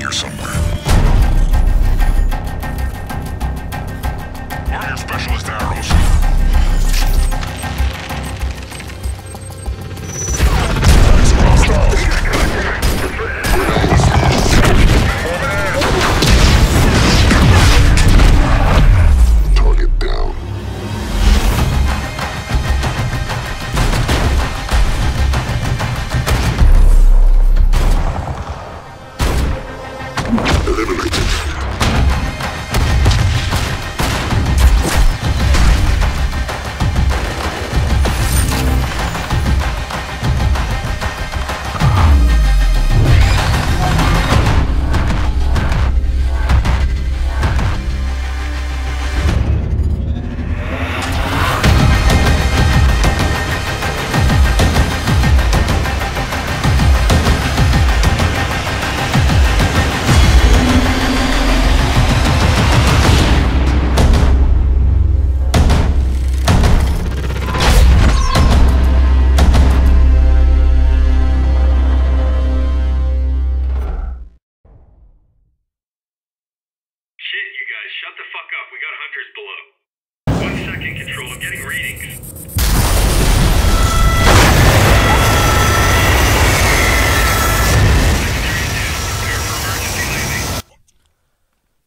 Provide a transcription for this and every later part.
here somewhere. Warrior specialist arrows. Target down. Eliminated. Shit, you guys, shut the fuck up. We got hunters below. 1 second, Control. I'm getting readings.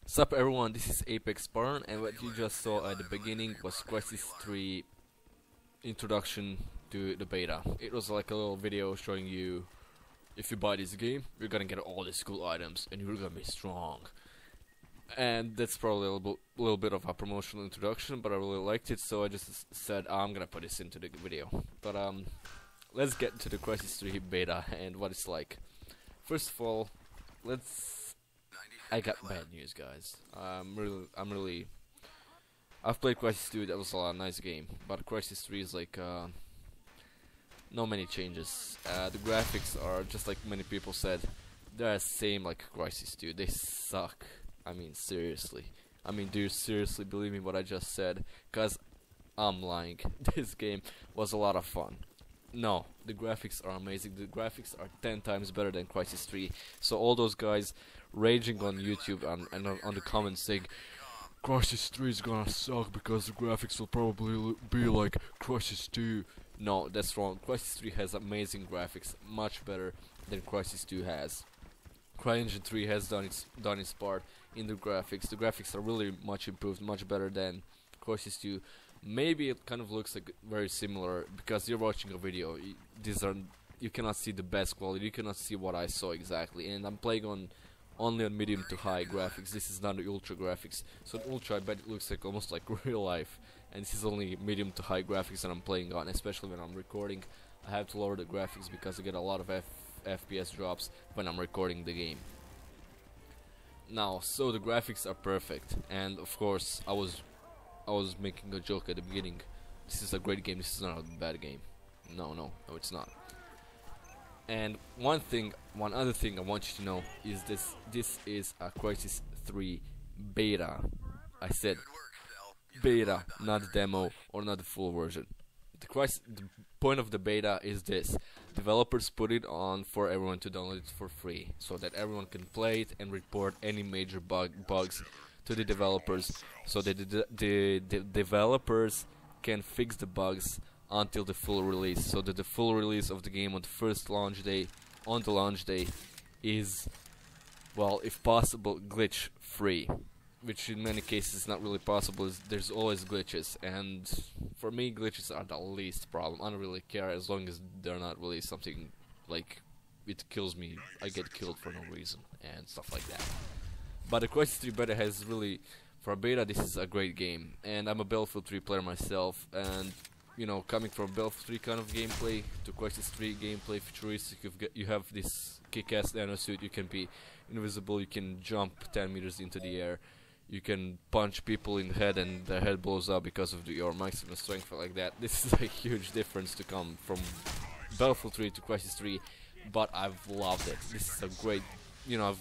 Sup everyone, this is Apex Barn, and what you just saw at the beginning was Crysis 3 introduction to the beta. It was like a little video showing you, if you buy this game, you're gonna get all these cool items and you're gonna be strong. And that's probably a little bit of a promotional introduction, but I really liked it, so I just said I'm gonna put this into the video. But let's get to the Crysis 3 beta and what it's like. First of all, I got bad news, guys. I've played Crysis 2. That was a nice game, but Crysis 3 is like not many changes. The graphics are just like many people said. They're the same like Crysis 2. They suck. I mean, seriously. I mean, do you seriously believe me what I just said? Cause I'm lying. This game was a lot of fun. No, the graphics are amazing. The graphics are 10 times better than Crysis 3. So all those guys raging on YouTube and on the comments saying Crysis 3 is gonna suck because the graphics will probably be like Crysis 2. No, that's wrong. Crysis 3 has amazing graphics, much better than Crysis 2 has. CryEngine 3 has done its part in the graphics. The graphics are really much improved, much better than Crysis 2. Maybe it kind of looks like very similar because you're watching a video. You cannot see the best quality. You cannot see what I saw exactly. And I'm playing only on medium to high graphics. This is not the ultra graphics. So the ultra, I bet it looks like almost like real life. And this is only medium to high graphics that I'm playing on. Especially when I'm recording, I have to lower the graphics because I get a lot of FPS drops when I'm recording the game. Now, so the graphics are perfect, and of course I was making a joke at the beginning. This is a great game. This is not a bad game. No, it's not. And one other thing I want you to know is this is a Crysis 3 beta. I said beta, not demo or not the full version. The point of the beta is this: developers put it on for everyone to download it for free, so that everyone can play it and report any major bugs to the developers, so that the developers can fix the bugs until the full release, so that the full release of the game on the first launch day, is, well, if possible, glitch free. Which in many cases is not really possible. There's always glitches, and for me glitches are the least problem. I don't really care as long as they're not really something like it kills me, I get killed for no reason and stuff like that. But the Crysis 3 beta has really, for a beta, this is a great game, and I'm a Battlefield 3 player myself, and you know, coming from Battlefield 3 kind of gameplay to Crysis 3 gameplay, futuristic, you have this kick-ass nanosuit, you can be invisible, you can jump 10 meters into the air. You can punch people in the head and their head blows up because of your maximum strength like that. This is a huge difference to come from Battlefield 3 to Crysis 3, but I've loved it. This is a great, you know,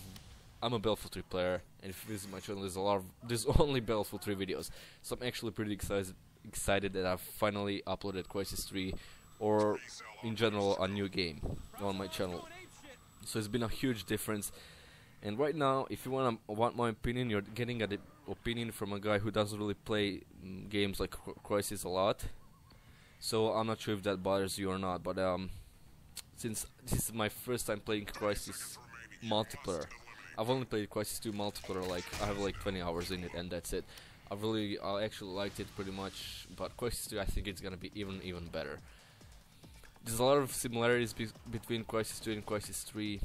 I'm a Battlefield 3 player, and if you visit my channel, there's only Battlefield 3 videos, so I'm actually pretty excited that I've finally uploaded Crysis 3, or in general a new game on my channel. So it's been a huge difference. And right now, if you want my opinion, you're getting an opinion from a guy who doesn't really play games like Crysis a lot. So I'm not sure if that bothers you or not. But since this is my first time playing Crysis multiplayer, I've only played Crysis 2 multiplayer. Like I have like 20 hours in it, and that's it. I actually liked it pretty much. But Crysis 2, I think it's gonna be even better. There's a lot of similarities between Crysis 2 and Crysis 3.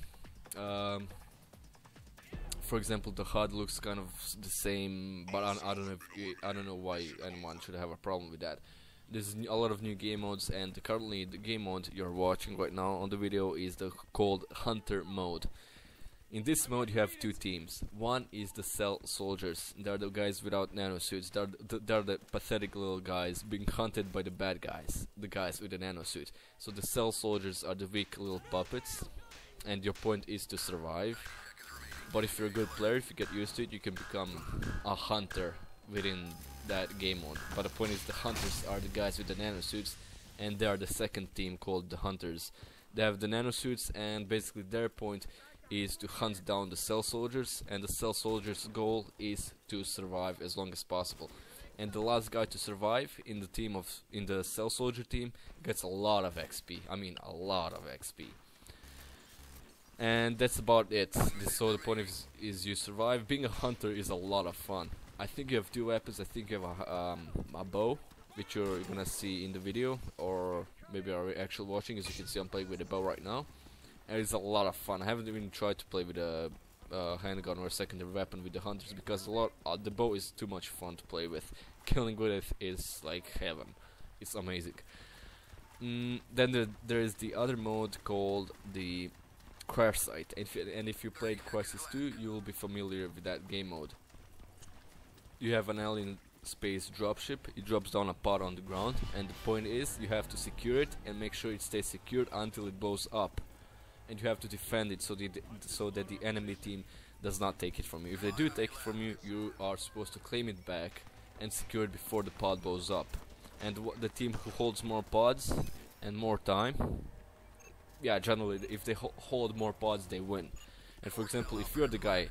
For example, the HUD looks kind of the same, but I don't know why anyone should have a problem with that. There's a lot of new game modes, and currently the game mode you're watching right now on the video is called Hunter mode. In this mode you have two teams. One is the Cell Soldiers. They're the guys without nanosuits. They're the pathetic little guys being hunted by the bad guys, the guys with the nanosuit. So the Cell Soldiers are the weak little puppets, and your point is to survive. But if you're a good player, if you get used to it, you can become a hunter within that game mode. But the point is, the hunters are the guys with the nanosuits, and they are the second team called the hunters. They have the nanosuits, and basically their point is to hunt down the Cell Soldiers, and the Cell Soldiers' goal is to survive as long as possible. And the last guy to survive in the Cell Soldier team gets a lot of XP. I mean, a lot of XP. And that's about it. So the point is you survive. Being a hunter is a lot of fun. I think you have two weapons. I think you have a bow, which you're gonna see in the video, or maybe are actually watching. As you can see, I'm playing with a bow right now, and it's a lot of fun. I haven't even tried to play with a handgun or a secondary weapon with the hunters because the bow is too much fun to play with. Killing with it is like heaven. It's amazing. Then there is the other mode called the Crysis, and if you played Crysis 2, you will be familiar with that game mode. You have an alien space dropship. It drops down a pod on the ground, and the point is you have to secure it and make sure it stays secured until it blows up. And you have to defend it so that the enemy team does not take it from you. If they do take it from you, you are supposed to claim it back and secure it before the pod blows up. And the team who holds more pods and more time, yeah, generally, if they hold more pods, they win. And for example, if you're the guy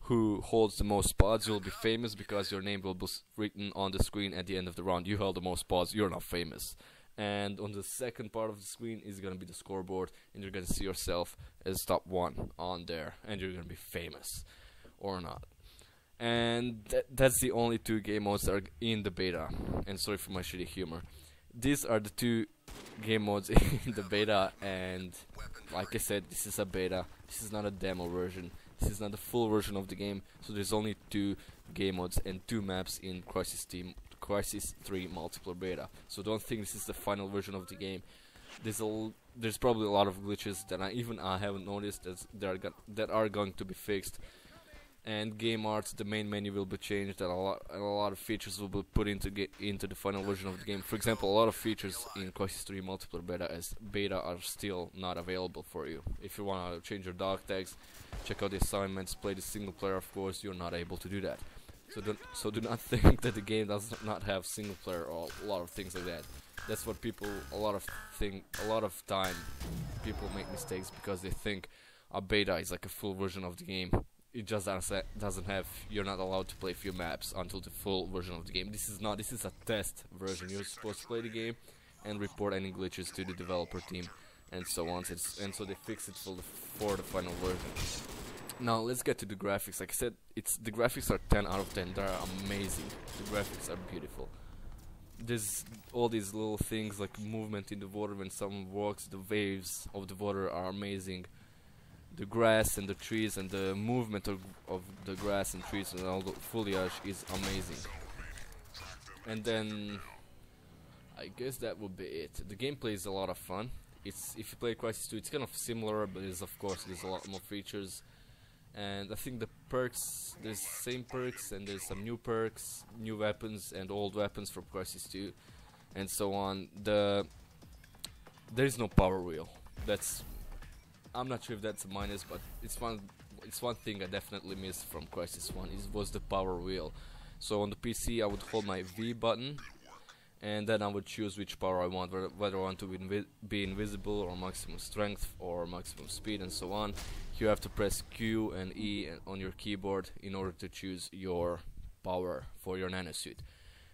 who holds the most pods, you'll be famous because your name will be written on the screen at the end of the round. You held the most pods, you're not famous. And on the second part of the screen is gonna be the scoreboard, and you're gonna see yourself as top 1 on there, and you're gonna be famous, or not. And that's the only two game modes that are in the beta. And sorry for my shitty humor. These are the two game modes in the beta, and like I said, this is a beta. This is not a demo version. This is not the full version of the game. So there's only two game modes and two maps in Crysis 3 multiplayer beta. So don't think this is the final version of the game. There's probably a lot of glitches that I haven't noticed that are going to be fixed. And game art, the main menu will be changed, and a lot of features will be put into the final version of the game. For example, a lot of features in Crysis 3 multiplayer beta are still not available for you. If you want to change your dog tags, check out the assignments, play the single player, of course, you're not able to do that. So do not think that the game does not have single player or a lot of things like that. That's what a lot of time people make mistakes because they think a beta is like a full version of the game. It just doesn't have. You're not allowed to play a few maps until the full version of the game. This is not. This is a test version. You're supposed to play the game and report any glitches to the developer team, and so on. And so they fix it for the final version. Now let's get to the graphics. Like I said, the graphics are 10 out of 10. They're amazing. The graphics are beautiful. There's all these little things like movement in the water when someone walks. The waves of the water are amazing. The grass and the trees and the movement of the grass and trees and all the foliage is amazing. And then I guess that would be it. The gameplay is a lot of fun. If you play Crysis 2, it's kind of similar, but there's a lot more features. And I think the perks, there's the same perks, and there's some new perks, new weapons and old weapons from Crysis 2, and so on. There is no power wheel. I'm not sure if that's a minus, but it's one thing I definitely missed from Crysis 1 was the power wheel. So on the PC I would hold my V button, and then I would choose which power I want, whether I want to be invisible, or maximum strength, or maximum speed, and so on. You have to press Q and E on your keyboard in order to choose your power for your nanosuit.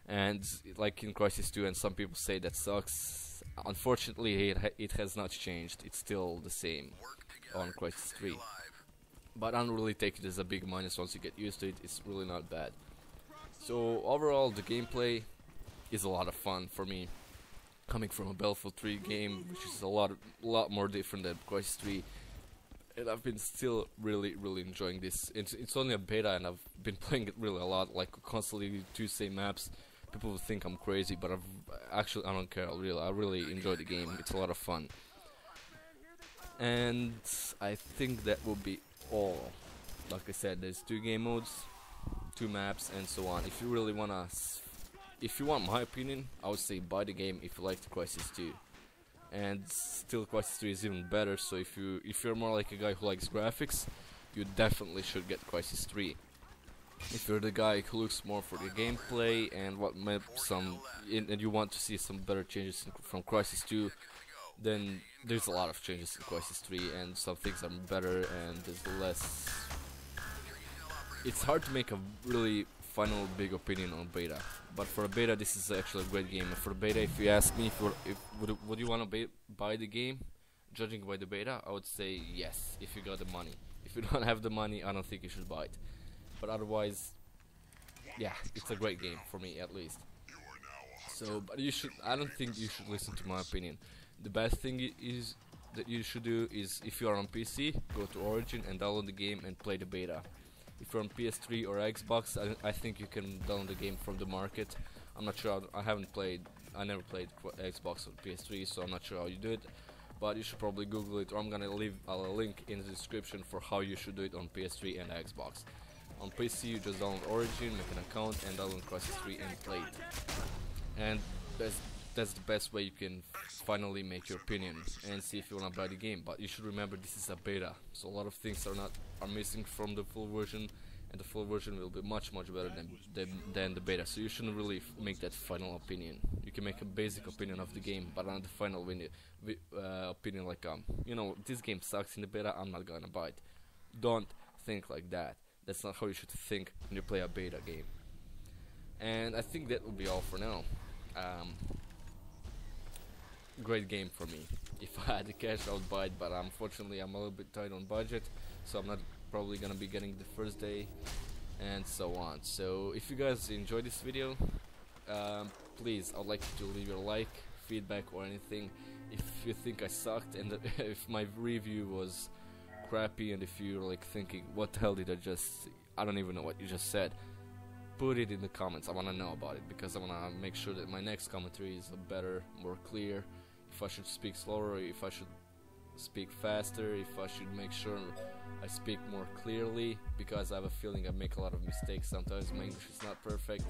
And like in Crysis 2, and some people say that sucks, unfortunately it has not changed. It's still the same on Crysis 3. But I don't really take it as a big minus. Once you get used to it, it's really not bad. So overall, the gameplay is a lot of fun for me. Coming from a Battlefield 3 game, which is a lot more different than Crysis 3, and I've been still really enjoying this. It's only a beta, and I've been playing it really a lot, like constantly 2 same maps. People will think I'm crazy, but I don't care. I really enjoy the game. It's a lot of fun. And I think that will be all. Like I said, there's 2 game modes, 2 maps, and so on. If you really if you want my opinion, I would say buy the game if you like the Crysis 2. And still, Crysis 3 is even better. So if you're more like a guy who likes graphics, you definitely should get Crysis 3. If you're the guy who looks more for the gameplay and and you want to see some better changes from Crysis 2, then there's a lot of changes in Crysis 3, and some things are better, and there's less. It's hard to make a really final big opinion on beta, but for a beta this is actually a great game. And for beta, if you ask me would you want to buy the game, judging by the beta, I would say yes, if you got the money. If you don't have the money, I don't think you should buy it. But otherwise, yeah, it's a great game for me, at least. So, but I don't think you should listen to my opinion. The best thing is that you should do is, if you are on PC, go to Origin and download the game and play the beta. If you're on PS3 or Xbox, I think you can download the game from the market. I'm not sure. I never played Xbox or PS3, so I'm not sure how you do it. But you should probably Google it, or I'm gonna leave a link in the description for how you should do it on PS3 and Xbox. On PC, you just download Origin, make an account, and download Crysis 3 and play it. And that's the best way you can finally make your opinion and see if you wanna buy the game. But you should remember, this is a beta, so a lot of things are missing from the full version, and the full version will be much better than the beta. So you shouldn't really make that final opinion. You can make a basic opinion of the game, but not the final opinion like you know, this game sucks in the beta, I'm not gonna buy it. Don't think like that. That's not how you should think when you play a beta game. And I think that will be all for now. Great game for me. If I had the cash, I would buy it, but unfortunately I'm a little bit tight on budget, so I'm not probably gonna be getting the first day, and so on. So if you guys enjoyed this video, please, I'd like you to leave your like, feedback, or anything. If you think I sucked, and if my review was crappy, and if you're like thinking, what the hell did I don't even know what you just said, put it in the comments. I want to know about it, because I want to make sure that my next commentary is better, more clear. If I should speak slower, if I should speak faster, if I should make sure I speak more clearly, because I have a feeling I make a lot of mistakes sometimes. My English is not perfect.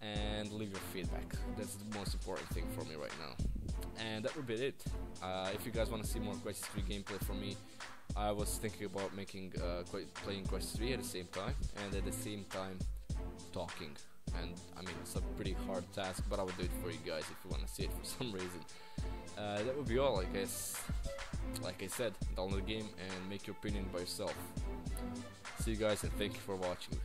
And leave your feedback. That's the most important thing for me right now. And that would be it. If you guys want to see more Crysis 3 gameplay from me, I was thinking about playing Crysis 3 at the same time, and at the same time talking. And I mean, it's a pretty hard task, but I would do it for you guys if you want to see it for some reason. That would be all, I guess. Like I said, download the game and make your opinion by yourself. See you guys, and thank you for watching.